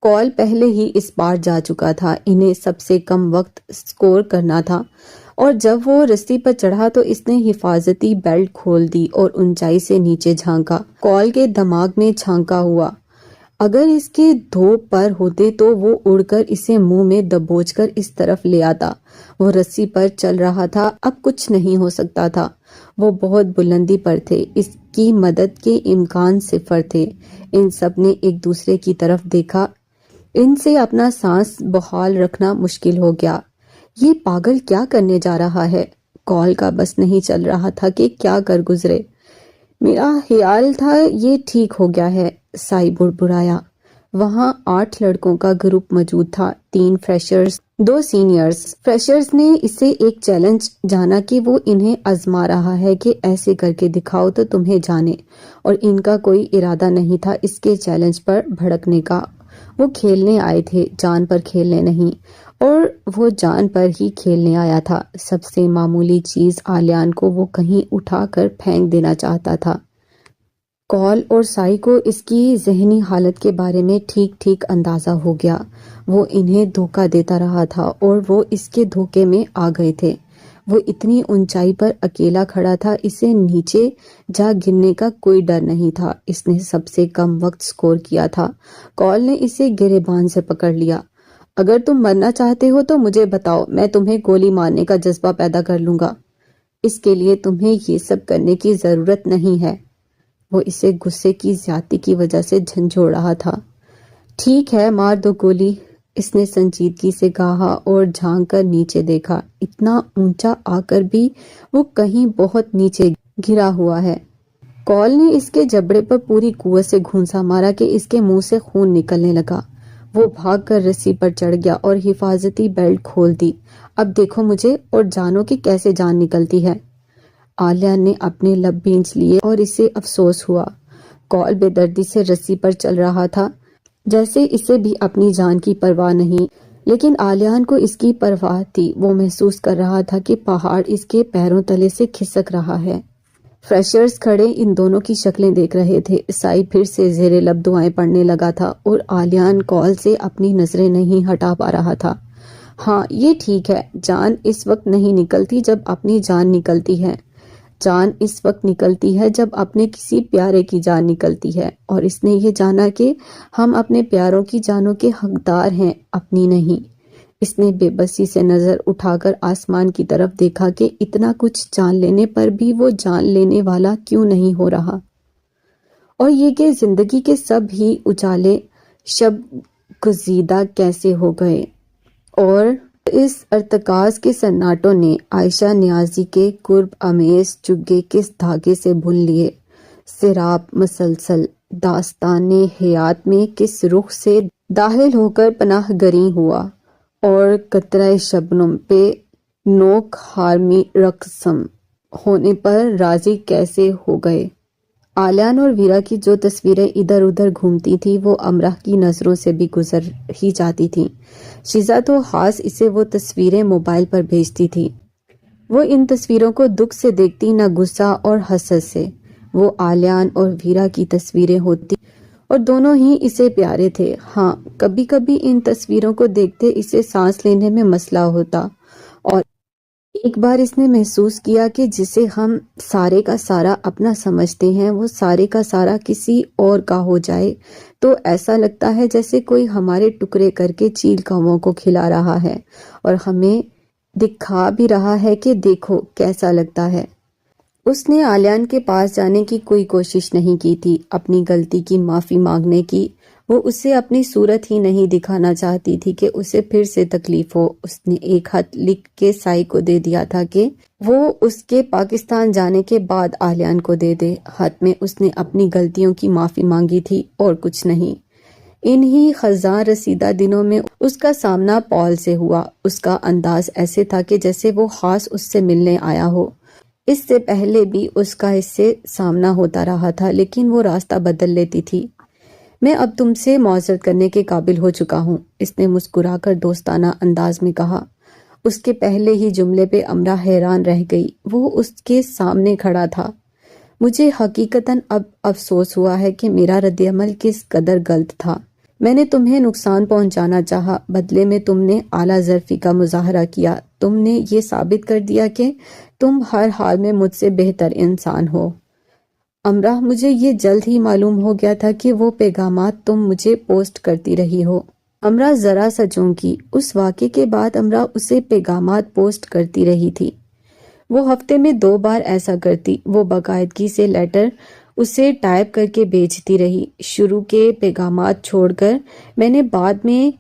S1: کال پہلے ہی اس پار جا چکا تھا، انہیں سب سے کم وقت سکور کرنا تھا، اور جب وہ رسی پر چڑھا تو اس نے حفاظتی بیلٹ کھول دی اور اونچائی سے نیچے جھانکا۔ کال کے دماغ میں چھانکا ہوا، اگر اس کے 2 پر ہوتے تو وہ اڑ کر اسے منہ میں دبوچ کر اس طرف لے آتا۔ وہ رسی پر چل رہا تھا، اب کچھ نہیں ہو سکتا تھا۔ وہ بہت بلندی پر تھے، اس کی مدد کے امکان صفر تھے۔ ان سب نے ایک دوسرے کی طرف دیکھا، ان سے اپنا سانس بحال رکھنا مشکل ہو گیا۔ یہ پاگل کیا کرنے جا رہا ہے؟ کال کا بس نہیں چل رہا تھا کہ کیا کر گزرے۔ میرا خیال تھا یہ ٹھیک ہو گیا ہے، سائی بڑبڑایا۔ وہاں 8 لڑکوں کا گروپ موجود تھا، 3 فریشرز 2 سینئرز۔ فریشرز نے اسے ایک چیلنج جانا کہ وہ انہیں آزما رہا ہے کہ ایسے کر کے دکھاؤ تو تمہیں جانے، اور ان کا کوئی ارادہ نہیں تھا اس کے چیلنج پر بھڑکنے کا۔ وہ کھیلنے آئے تھے، جان پر کھیلنے نہیں، اور وہ جان پر ہی کھیلنے آیا تھا۔ سب سے معمولی چیز آلیان کو وہ کہیں اٹھا کر پھینک دینا چاہتا تھا۔ کال اور سائی کو اس کی ذہنی حالت کے بارے میں ٹھیک ٹھیک اندازہ ہو گیا۔ وہ انہیں دھوکہ دیتا رہا تھا اور وہ اس کے دھوکے میں آ گئے تھے۔ وہ اتنی اونچائی پر اکیلا کھڑا تھا، اسے نیچے جا گرنے کا کوئی ڈر نہیں تھا۔ اس نے سب سے کم وقت سکور کیا تھا۔ کال نے اسے گریبان سے پکڑ لیا۔ اگر تم مرنا چاہتے ہو تو مجھے بتاؤ، میں تمہیں گولی مارنے کا جذبہ پیدا کر لوں گا۔ اس کے لیے تمہیں یہ سب کرنے کی ضرورت نہیں ہے۔ وہ اسے غصے کی زیادتی کی وجہ سے جھنجھوڑ رہا تھا۔ ٹھیک ہے، مار دو گولی، اس نے سنجیدگی سے کہا اور جھانک کر نیچے دیکھا۔ اتنا اونچا آ کر بھی وہ کہیں بہت نیچے گرا ہوا ہے۔ کال نے اس کے جبڑے پر پوری قوت سے گھونسا مارا کہ اس کے منہ سے خون نکلنے لگا۔ وہ بھاگ کر رسی پر چڑھ گیا اور حفاظتی بیلٹ کھول دی۔ اب دیکھو مجھے اور جانو کہ کیسے جان نکلتی ہے۔ آلیہ نے اپنے لب بھینچ لیے اور اسے افسوس ہوا۔ کال بے دردی سے رسی پر چل رہا تھا جیسے اسے بھی اپنی جان کی پرواہ نہیں، لیکن آلیان کو اس کی پرواہ تھی۔ وہ محسوس کر رہا تھا کہ پہاڑ اس کے پیروں تلے سے کھسک رہا ہے۔ فریشرز کھڑے ان دونوں کی شکلیں دیکھ رہے تھے۔ سائی پھر سے زیر لب دعائیں پڑھنے لگا تھا اور آلیان کال سے اپنی نظریں نہیں ہٹا پا رہا تھا۔ ہاں، یہ ٹھیک ہے، جان اس وقت نہیں نکلتی جب اپنی جان نکلتی ہے۔ جان اس وقت نکلتی ہے جب اپنے کسی پیارے کی جان نکلتی ہے، اور اس نے یہ جانا کہ ہم اپنے پیاروں کی جانوں کے حقدار ہیں، اپنی نہیں۔ اس نے بے بسی سے نظر اٹھا کر آسمان کی طرف دیکھا کہ اتنا کچھ جان لینے پر بھی وہ جان لینے والا کیوں نہیں ہو رہا، اور یہ کہ زندگی کے سب ہی اجالے شب گزیدہ کیسے ہو گئے، اور اس ارتکاز کے سناٹوں نے عائشہ نیازی کے قرب امیز چگے کس دھاگے سے بن لیے، سراب مسلسل داستان حیات میں کس رخ سے داخل ہو کر پناہ گزیں ہوا، اور قطرہ شبنم پہ نوک حارمی رقصم ہونے پر راضی کیسے ہو گئے۔ آلیان اور ویرا کی جو تصویریں ادھر ادھر گھومتی تھیں وہ امرہ کی نظروں سے بھی گزر ہی جاتی تھیں۔ شیزا تو خاص اسے وہ تصویریں موبائل پر بھیجتی تھی۔ وہ ان تصویروں کو دکھ سے دیکھتی، نہ غصہ اور حسد سے۔ وہ آلیان اور ویرا کی تصویریں ہوتی اور دونوں ہی اسے پیارے تھے۔ ہاں، کبھی کبھی ان تصویروں کو دیکھتے اسے سانس لینے میں مسئلہ ہوتا، اور ایک بار اس نے محسوس کیا کہ جسے ہم سارے کا سارا اپنا سمجھتے ہیں وہ سارے کا سارا کسی اور کا ہو جائے تو ایسا لگتا ہے جیسے کوئی ہمارے ٹکڑے کر کے چیل کووں کو کھلا رہا ہے اور ہمیں دکھا بھی رہا ہے کہ دیکھو کیسا لگتا ہے۔ اس نے آلیان کے پاس جانے کی کوئی کوشش نہیں کی تھی، اپنی غلطی کی معافی مانگنے کی۔ وہ اسے اپنی صورت ہی نہیں دکھانا چاہتی تھی کہ اسے پھر سے تکلیف ہو۔ اس نے ایک خط لکھ کے سائی کو دے دیا تھا کہ وہ اس کے پاکستان جانے کے بعد آلیان کو دے دے۔ خط میں اس نے اپنی غلطیوں کی معافی مانگی تھی اور کچھ نہیں۔ انہی خزاں رسیدہ دنوں میں اس کا سامنا پال سے ہوا۔ اس کا انداز ایسے تھا کہ جیسے وہ خاص اس سے ملنے آیا ہو۔ اس سے پہلے بھی اس کا اس سے سامنا ہوتا رہا تھا، لیکن وہ راستہ بدل لیتی تھی۔ میں اب تم سے معذرت کرنے کے قابل ہو چکا ہوں، اس نے مسکرا کر دوستانہ انداز میں کہا۔ اس کے پہلے ہی جملے پہ امرا حیران رہ گئی، وہ اس کے سامنے کھڑا تھا۔ مجھے حقیقتاً اب افسوس ہوا ہے کہ میرا رد عمل کس قدر غلط تھا۔ میں نے تمہیں نقصان پہنچانا چاہا، بدلے میں تم نے اعلیٰ ظرفی کا مظاہرہ کیا، تم نے یہ ثابت کر دیا کہ تم ہر حال میں مجھ سے بہتر انسان ہو۔ امرا، مجھے یہ جلد ہی معلوم ہو گیا تھا کہ وہ پیغامات تم مجھے پوسٹ کرتی رہی ہو۔ امرا ذرا سا چونکی۔ اس واقعے کے بعد امرا اسے پیغامات پوسٹ کرتی رہی تھی۔ وہ ہفتے میں 2 بار ایسا کرتی۔ وہ باقاعدگی سے لیٹر اسے ٹائپ کر کے بھیجتی رہی۔ شروع کے پیغامات چھوڑ کر میں نے بعد میں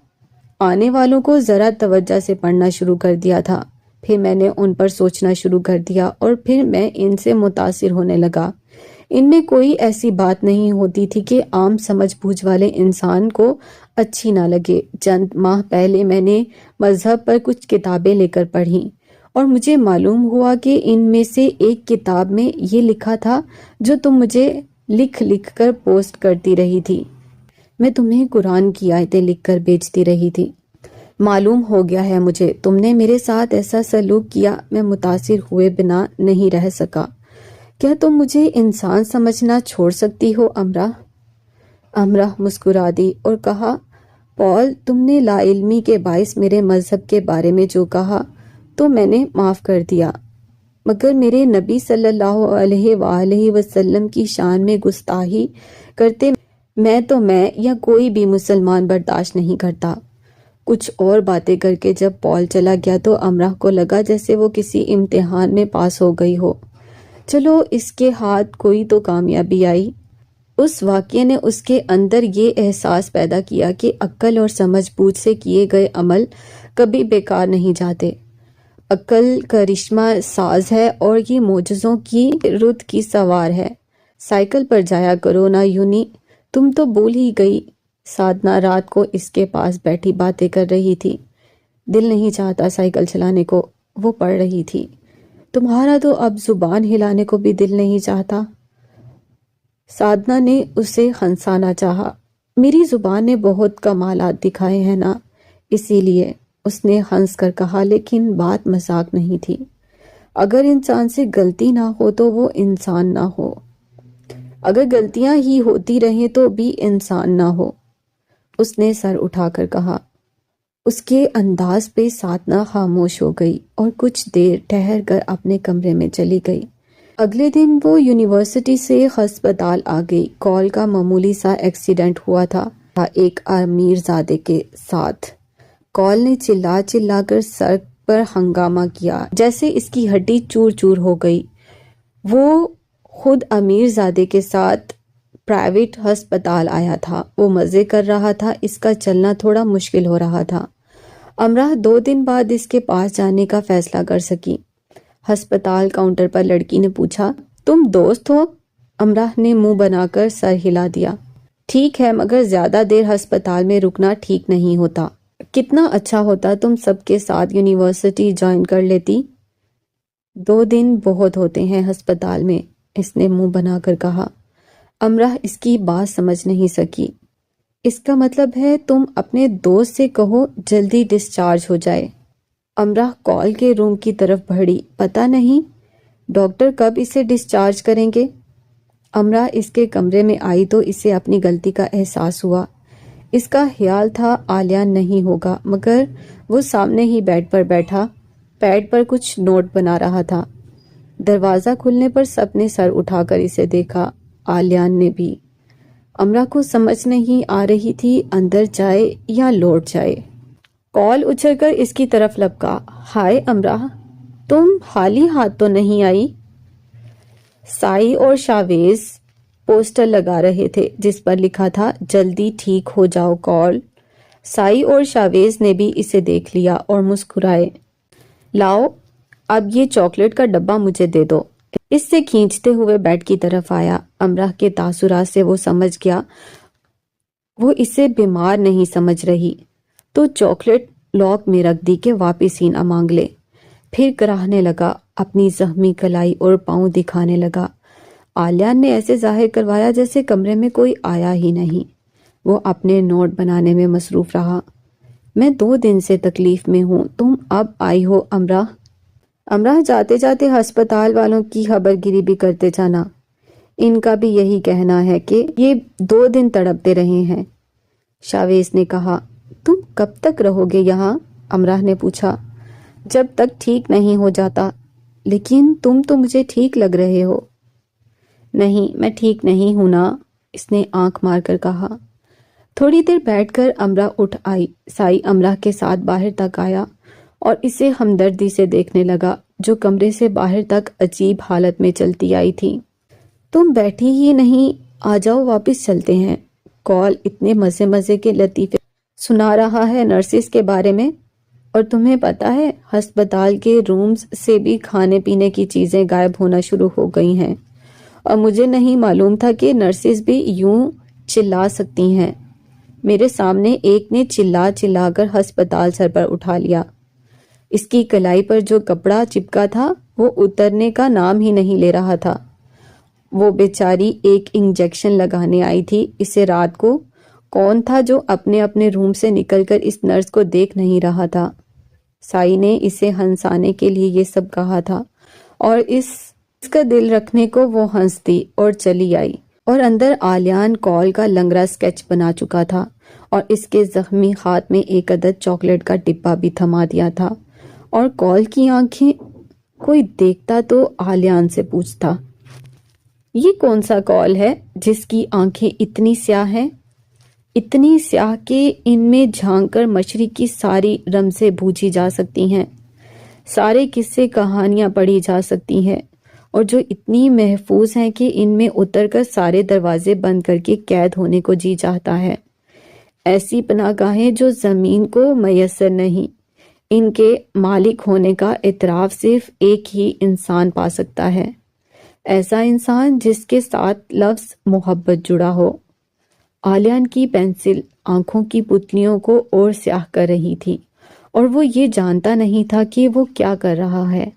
S1: آنے والوں کو ذرا توجہ سے پڑھنا شروع کر دیا تھا۔ پھر میں نے ان پر سوچنا شروع کر دیا اور پھر میں ان سے متاثر ہونے لگا۔ ان میں کوئی ایسی بات نہیں ہوتی تھی کہ عام سمجھ بوجھ والے انسان کو اچھی نہ لگے۔ چند ماہ پہلے میں نے مذہب پر کچھ کتابیں لے کر پڑھیں اور مجھے معلوم ہوا کہ ان میں سے ایک کتاب میں یہ لکھا تھا جو تم مجھے لکھ لکھ کر پوسٹ کرتی رہی تھی۔ میں تمہیں قرآن کی آیتیں لکھ کر بھیجتی رہی تھی۔ معلوم ہو گیا ہے مجھے تم نے میرے ساتھ ایسا سلوک کیا۔ میں متاثر ہوئے بنا نہیں رہ سکا۔ کیا تم مجھے انسان سمجھنا چھوڑ سکتی ہو امرا؟ امرا مسکرا دی اور کہا، پال، تم نے لا علمی کے باعث میرے مذہب کے بارے میں جو کہا تو میں نے معاف کر دیا، مگر میرے نبی صلی اللہ علیہ وآلہ وسلم کی شان میں گستاخی کرتے میں یا کوئی بھی مسلمان برداشت نہیں کرتا۔ کچھ اور باتیں کر کے جب پال چلا گیا تو امرا کو لگا جیسے وہ کسی امتحان میں پاس ہو گئی ہو۔ چلو، اس کے ہاتھ کوئی تو کامیابی آئی۔ اس واقعے نے اس کے اندر یہ احساس پیدا کیا کہ عقل اور سمجھ بوجھ سے کیے گئے عمل کبھی بیکار نہیں جاتے۔ عقل کرشمہ ساز ہے اور یہ معجزوں کی رت کی سوار ہے۔ سائیکل پر جایا کرو نا یونی، تم تو بھول ہی گئی۔ سادنا رات کو اس کے پاس بیٹھی باتیں کر رہی تھی۔ دل نہیں چاہتا سائیکل چلانے کو، وہ پڑھ رہی تھی۔ تمہارا تو اب زبان ہلانے کو بھی دل نہیں چاہتا۔ سادنا نے اسے ہنسانا چاہا۔ میری زبان نے بہت کمالات دکھائے ہیں نا، اسی لیے، اس نے ہنس کر کہا، لیکن بات مذاق نہیں تھی۔ اگر انسان سے غلطی نہ ہو تو وہ انسان نہ ہو، اگر غلطیاں ہی ہوتی رہیں تو بھی انسان نہ ہو، اس نے سر اٹھا کر کہا۔ اس کے انداز پہ سادنا خاموش ہو گئی اور کچھ دیر ٹھہر کر اپنے کمرے میں چلی گئی۔ اگلے دن وہ یونیورسٹی سے ہسپتال آ گئی۔ کال کا معمولی سا ایکسیڈنٹ ہوا تھا ایک امیر زادے کے ساتھ۔ کال نے چلا چلا کر سڑک پر ہنگامہ کیا جیسے اس کی ہڈی چور چور ہو گئی۔ وہ خود امیر زادے کے ساتھ پرائیویٹ ہسپتال آیا تھا۔ وہ مزے کر رہا تھا، اس کا چلنا تھوڑا مشکل ہو رہا تھا۔ امرا 2 دن بعد اس کے پاس جانے کا فیصلہ کر سکی۔ ہسپتال کاؤنٹر پر لڑکی نے پوچھا، تم دوست ہو؟ امرا نے منہ بنا کر سر ہلا دیا۔ ٹھیک ہے، مگر زیادہ دیر ہسپتال میں رکنا ٹھیک نہیں ہوتا۔ کتنا اچھا ہوتا تم سب کے ساتھ یونیورسٹی جوائن کر لیتی۔ 2 دن بہت ہوتے ہیں ہسپتال میں، اس نے منہ بنا کر کہا۔ امرا اس کی بات سمجھ نہیں سکی۔ اس کا مطلب ہے تم اپنے دوست سے کہو جلدی ڈسچارج ہو جائے۔ امرا کال کے روم کی طرف بڑھی۔ پتہ نہیں ڈاکٹر کب اسے ڈسچارج کریں گے۔ امرا اس کے کمرے میں آئی تو اسے اپنی غلطی کا احساس ہوا۔ اس کا خیال تھا عالیہ نہیں ہوگا، مگر وہ سامنے ہی بیڈ پر بیٹھا پیڈ پر کچھ نوٹ بنا رہا تھا۔ دروازہ کھلنے پر سب نے سر اٹھا کر اسے دیکھا، عالیہ نے بھی۔ امرا کو سمجھ نہیں آ رہی تھی اندر جائے یا لوٹ جائے۔ کال اچھل کر اس کی طرف لپکا۔ ہائے امرا، تم خالی ہاتھ تو نہیں آئی؟ سائی اور شاویز پوسٹر لگا رہے تھے جس پر لکھا تھا، جلدی ٹھیک ہو جاؤ کال۔ سائی اور شاویز نے بھی اسے دیکھ لیا اور مسکرائے۔ لاؤ، اب یہ چاکلیٹ کا ڈبہ مجھے دے دو، اس سے کھینچتے ہوئے بیڈ کی طرف آیا۔ امرا کے تاثرات سے وہ سمجھ گیا وہ اسے بیمار نہیں سمجھ رہی، تو چاکلیٹ لاک میں رکھ دی کہ واپس ہی نہ مانگ لے۔ پھر کراہنے لگا، اپنی زخمی کلائی اور پاؤں دکھانے لگا۔ عالیہ نے ایسے ظاہر کروایا جیسے کمرے میں کوئی آیا ہی نہیں۔ وہ اپنے نوٹ بنانے میں مصروف رہا۔ میں 2 دن سے تکلیف میں ہوں، تم اب آئی ہو امراء؟ امراء جاتے جاتے ہسپتال والوں کی خبر گیری بھی کرتے جانا، ان کا بھی یہی کہنا ہے کہ یہ 2 دن تڑپتے رہے ہیں۔ شاویز نے کہا۔ تم کب تک رہو گے یہاں؟ امراء نے پوچھا۔ جب تک ٹھیک نہیں ہو جاتا۔ لیکن تم تو مجھے ٹھیک لگ رہے ہو۔ نہیں، میں ٹھیک نہیں ہوں نا، اس نے آنکھ مار کر کہا۔ تھوڑی دیر بیٹھ کر امراء اٹھ آئی۔ سائی امراء کے ساتھ باہر تک آیا اور اسے ہمدردی سے دیکھنے لگا، جو کمرے سے باہر تک عجیب حالت میں چلتی آئی تھی۔ تم بیٹھی ہی نہیں، آ جاؤ واپس چلتے ہیں۔ کال اتنے مزے کے لطیفے سنا رہا ہے نرسز کے بارے میں، اور تمہیں پتہ ہے ہسپتال کے رومز سے بھی کھانے پینے کی چیزیں غائب ہونا شروع ہو گئی ہیں، اور مجھے نہیں معلوم تھا کہ نرسز بھی یوں چلا سکتی ہیں۔ میرے سامنے ایک نے چلا کر ہسپتال سر پر اٹھا لیا۔ اس کی کلائی پر جو کپڑا چپکا تھا وہ اترنے کا نام ہی نہیں لے رہا تھا۔ وہ بیچاری ایک انجیکشن لگانے آئی تھی۔ اسے رات کو کون تھا جو اپنے روم سے نکل کر اس نرس کو دیکھ نہیں رہا تھا؟ سائی نے اسے ہنسانے کے لیے یہ سب کہا تھا، اور اس کا دل رکھنے کو وہ ہنس دی اور چلی آئی، اور اندر آلیان کال کا لنگڑا سکیچ بنا چکا تھا، اور اس کے زخمی ہاتھ میں ایک عدد چاکلیٹ کا ڈبہ بھی تھما دیا تھا۔ اور کال کی آنکھیں، کوئی دیکھتا تو آلیان سے پوچھتا، یہ کون سا کال ہے جس کی آنکھیں اتنی سیاہ ہیں؟ اتنی سیاہ کہ ان میں جھانک کر مشرق کی ساری رمزیں بوجھی جا سکتی ہیں، سارے قصے کہانیاں پڑھی جا سکتی ہیں، اور جو اتنی محفوظ ہیں کہ ان میں اتر کر سارے دروازے بند کر کے قید ہونے کو جی چاہتا ہے۔ ایسی پناہ گاہیں جو زمین کو میسر نہیں، ان کے مالک ہونے کا اعتراف صرف ایک ہی انسان پا سکتا ہے، ایسا انسان جس کے ساتھ لفظ محبت جڑا ہو۔ آلیان کی پینسل آنکھوں کی پتلیوں کو اور سیاہ کر رہی تھی، اور وہ یہ جانتا نہیں تھا کہ وہ کیا کر رہا ہے۔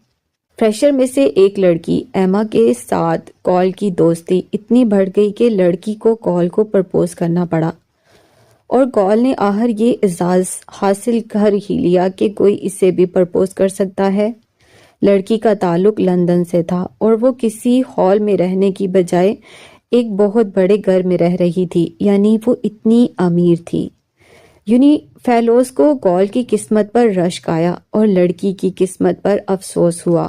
S1: فریشر میں سے ایک لڑکی ایما کے ساتھ کال کی دوستی اتنی بڑھ گئی کہ لڑکی کو کال کو پرپوز کرنا پڑا، اور کال نے آخر یہ اعزاز حاصل کر ہی لیا کہ کوئی اسے بھی پرپوز کر سکتا ہے۔ لڑکی کا تعلق لندن سے تھا، اور وہ کسی ہال میں رہنے کی بجائے ایک بہت بڑے گھر میں رہ رہی تھی، یعنی وہ اتنی امیر تھی۔ یونی فیلوز کو کال کی قسمت پر رشک آیا اور لڑکی کی قسمت پر افسوس ہوا،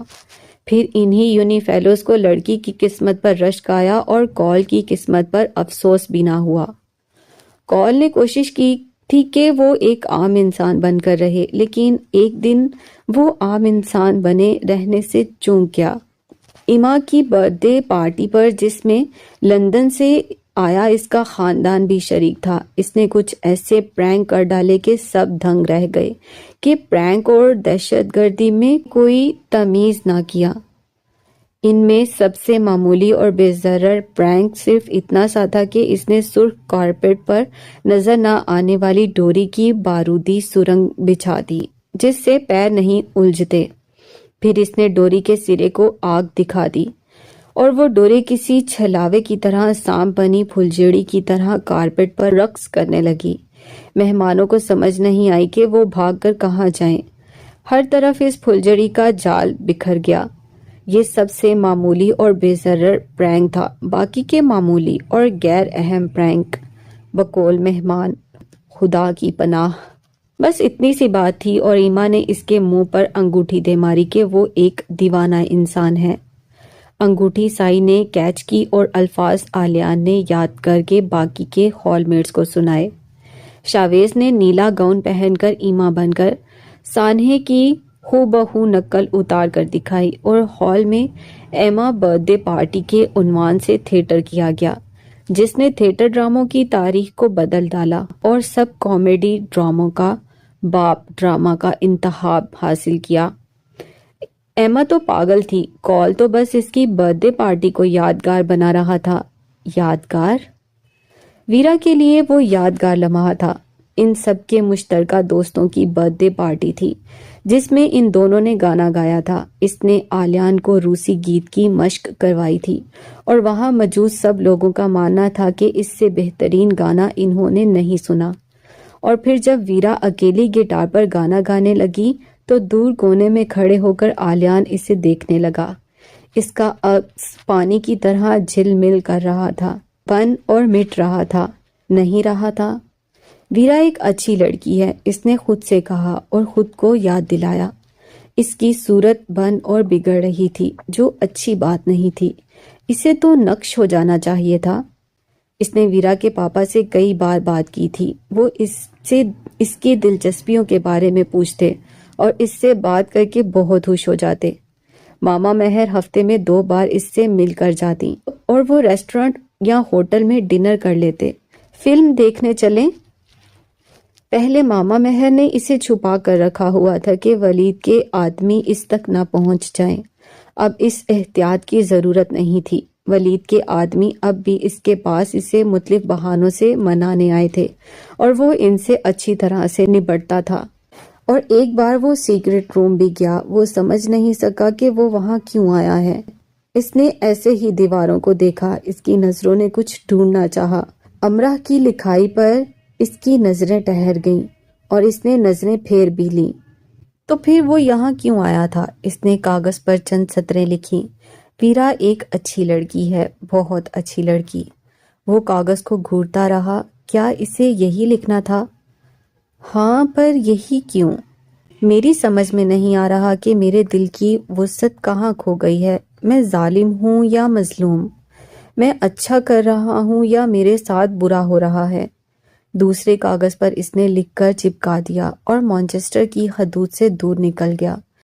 S1: پھر انہی یونی فیلوز کو لڑکی کی قسمت پر رشک آیا اور کال کی قسمت پر افسوس بھی نہ ہوا۔ کال نے کوشش کی تھی کہ وہ ایک عام انسان بن کر رہے، لیکن ایک دن وہ عام انسان بنے رہنے سے چونک گیا۔ ایما کی برتھ ڈے پارٹی پر، جس میں لندن سے آیا اس کا خاندان بھی شریک تھا، اس نے کچھ ایسے پرینک کر ڈالے کہ سب دنگ رہ گئے کہ پرینک اور دہشت گردی میں کوئی تمیز نہ کیا۔ ان میں سب سے معمولی اور بے ضرر پرینک صرف اتنا سا تھا کہ اس نے سرخ کارپیٹ پر نظر نہ آنے والی ڈوری کی بارودی سرنگ بچھا دی جس سے پیر نہیں الجھتے، پھر اس نے ڈوری کے سرے کو آگ دکھا دی، اور وہ ڈوری کسی چھلاوے کی طرح سانپ بنی پھلجھڑی کی طرح کارپیٹ پر رقص کرنے لگی۔ مہمانوں کو سمجھ نہیں آئی کہ وہ بھاگ کر کہاں جائیں، ہر طرف اس پھلجھڑی کا جال بکھر گیا۔ یہ سب سے معمولی اور بے ضرر پرینک تھا، باقی کے معمولی اور غیر اہم پرینک بقول مہمان خدا کی پناہ۔ بس اتنی سی بات تھی، اور ایما نے اس کے منہ پر انگوٹھی دے ماری کہ وہ ایک دیوانہ انسان ہے۔ انگوٹھی سائی نے کیچ کی اور الفاظ آلیان نے یاد کر کے باقی کے ہال میٹس کو سنائے۔ شاویز نے نیلا گاؤن پہن کر ایما بن کر سانحے کی ہو بہو نقل اتار کر دکھائی، اور ہال میں ایما برتھ ڈے پارٹی کے عنوان سے تھیٹر کیا گیا، جس نے تھیٹر ڈراموں کی تاریخ کو بدل ڈالا اور سب کامیڈی ڈراموں کا باپ ڈرامہ کا انتخاب حاصل کیا۔ ایما تو پاگل تھی، کال تو بس اس کی برتھ ڈے پارٹی کو یادگار بنا رہا تھا۔ یادگار؟ ویرا کے لیے وہ یادگار لمحہ تھا، ان سب کے مشترکہ دوستوں کی برتھ ڈے پارٹی تھی جس میں ان دونوں نے گانا گایا تھا۔ اس نے آلیان کو روسی گیت کی مشق کروائی تھی اور وہاں موجود سب لوگوں کا ماننا تھا کہ اس سے بہترین گانا انہوں نے نہیں سنا۔ اور پھر جب ویرا اکیلی گٹار پر گانا گانے لگی تو دور کونے میں کھڑے ہو کر آلیان اسے دیکھنے لگا۔ اس کا عکس پانی کی طرح جھل مل کر رہا تھا، بن اور مٹ رہا تھا، نہیں رہا تھا۔ ویرا ایک اچھی لڑکی ہے، اس نے خود سے کہا اور خود کو یاد دلایا۔ اس کی صورت بن اور بگڑ رہی تھی، جو اچھی بات نہیں تھی۔ اسے تو نقش ہو جانا چاہیے تھا۔ اس نے ویرا کے پاپا سے کئی بار بات کی تھی۔ وہ اس کی دلچسپیوں کے بارے میں پوچھتے اور اس سے بات کر کے بہت خوش ہو جاتے۔ ماما مہر ہفتے میں 2 بار اس سے مل کر جاتی اور وہ ریسٹورنٹ یا ہوٹل میں ڈنر کر لیتے۔ فلم دیکھنے چلیں؟ پہلے ماما مہر نے اسے چھپا کر رکھا ہوا تھا کہ ولید کے آدمی اس تک نہ پہنچ جائیں۔ اب اس احتیاط کی ضرورت نہیں تھی۔ ولید کے آدمی اب بھی اس کے پاس اسے مختلف بہانوں سے منانے آئے تھے اور وہ ان سے اچھی طرح سے نبٹتا تھا۔ اور ایک بار وہ سیکرٹ روم بھی گیا۔ وہ سمجھ نہیں سکا کہ وہ وہاں کیوں آیا ہے۔ اس نے ایسے ہی دیواروں کو دیکھا۔ اس کی نظروں نے کچھ ڈھونڈنا چاہا۔ امرہ کی لکھائی پر اس کی نظریں ٹھہر گئیں اور اس نے نظریں پھیر بھی لیں۔ تو پھر وہ یہاں کیوں آیا تھا؟ اس نے کاغذ پر چند سطریں لکھیں۔ ویرا ایک اچھی لڑکی ہے، بہت اچھی لڑکی۔ وہ کاغذ کو گھورتا رہا۔ کیا اسے یہی لکھنا تھا؟ ہاں، پر یہی کیوں؟ میری سمجھ میں نہیں آ رہا کہ میرے دل کی وسعت کہاں کھو گئی ہے۔ میں ظالم ہوں یا مظلوم؟ میں اچھا کر رہا ہوں یا میرے ساتھ برا ہو رہا ہے؟ دوسرے کاغذ پر اس نے لکھ کر چپکا دیا اور مانچسٹر کی حدود سے دور نکل گیا۔